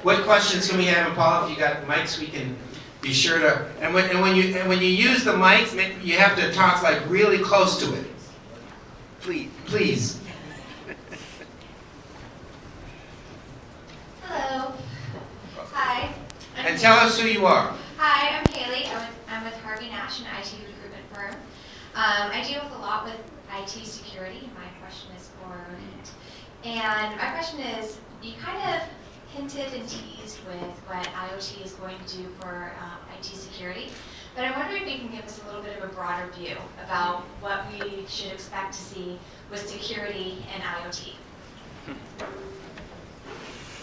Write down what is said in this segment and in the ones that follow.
What questions can we have, and Paul? If you got mics, we can be sure to. And when you use the mics, you have to talk like really close to it. Please. Hello. Hi. And tell us who you are. Hi, I'm Haley. I'm with Harvey Nash, an IT recruitment firm. I deal with a lot with IT security. My question is for Pete. And my question is, you kind of hinted and teased with what IoT is going to do for IT security, but I'm wondering if you can give us a little bit of a broader view about what we should expect to see with security and IoT.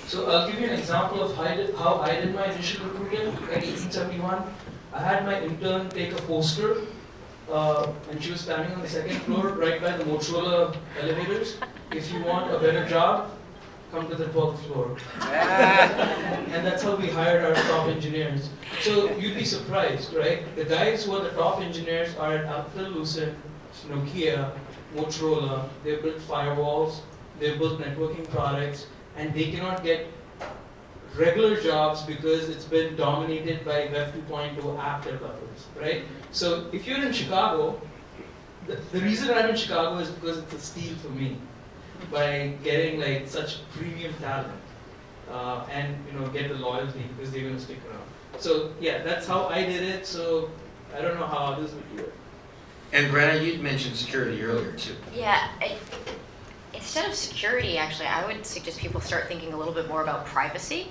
So I'll give you an example of how I did my initial recruitment at 1871. I had my intern take a poster, and she was standing on the second floor right by the Motorola elevators. If you want a better job, come to the 12th floor. And that's how we hired our top engineers. So you'd be surprised, right? The guys who are the top engineers are at Alcatel-Lucent, Nokia, Motorola. They built firewalls, they built networking products, and they cannot get regular jobs because it's been dominated by Web 2.0 app developers, right? So if you're in Chicago, the reason I'm in Chicago is because it's a steal for me by getting like such premium talent and get the loyalty because they're going to stick around. So yeah, that's how I did it. So I don't know how others would do it. And Brenna, you'd mentioned security earlier too. Yeah. Instead of security, actually, I would suggest people start thinking a little bit more about privacy.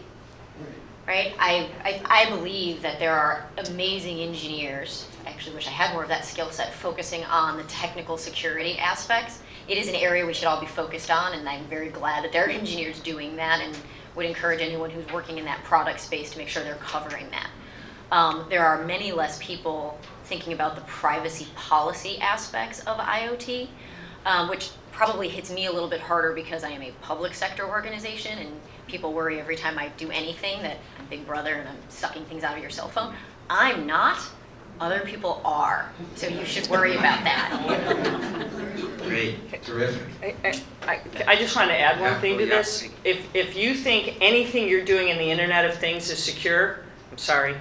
Right? I believe that there are amazing engineers. I actually wish I had more of that skill set focusing on the technical security aspects. It is an area we should all be focused on, and I'm very glad that there are engineers doing that, and would encourage anyone who's working in that product space to make sure they're covering that. There are many less people thinking about the privacy policy aspects of IoT, which probably hits me a little bit harder because I am a public sector organization, and people worry every time I do anything that I'm Big Brother and I'm sucking things out of your cell phone. I'm not. Other people are. So you should worry about that. Great. Terrific. I just want to add one thing to this. If you think anything you're doing in the Internet of Things is secure, I'm sorry,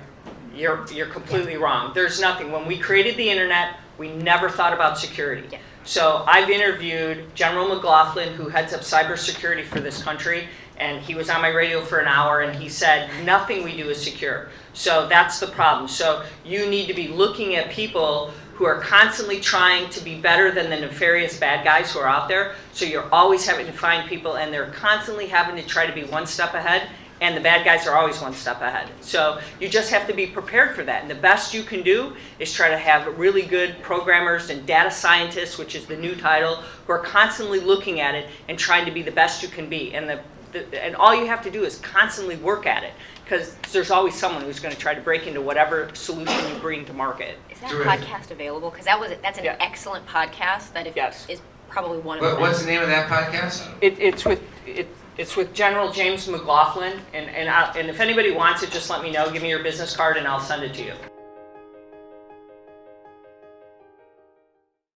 you're completely wrong. There's nothing. When we created the Internet, we never thought about security. Yeah. So I've interviewed General McLaughlin, who heads up cybersecurity for this country, and he was on my radio for an hour, and he said, nothing we do is secure. So that's the problem. So you need to be looking at people who are constantly trying to be better than the nefarious bad guys who are out there. So you're always having to find people, and they're constantly having to try to be one step ahead, and the bad guys are always one step ahead. So you just have to be prepared for that. And the best you can do is try to have really good programmers and data scientists, which is the new title, who are constantly looking at it and trying to be the best you can be. And all you have to do is constantly work at it, because there's always someone who's going to try to break into whatever solution you bring to market. Is that Terrific. podcast available? Because that's an Yeah. excellent podcast that Yes. is probably one of the What's the name of that podcast? It's with General James McLaughlin, and if anybody wants it, just let me know. Give me your business card, and I'll send it to you.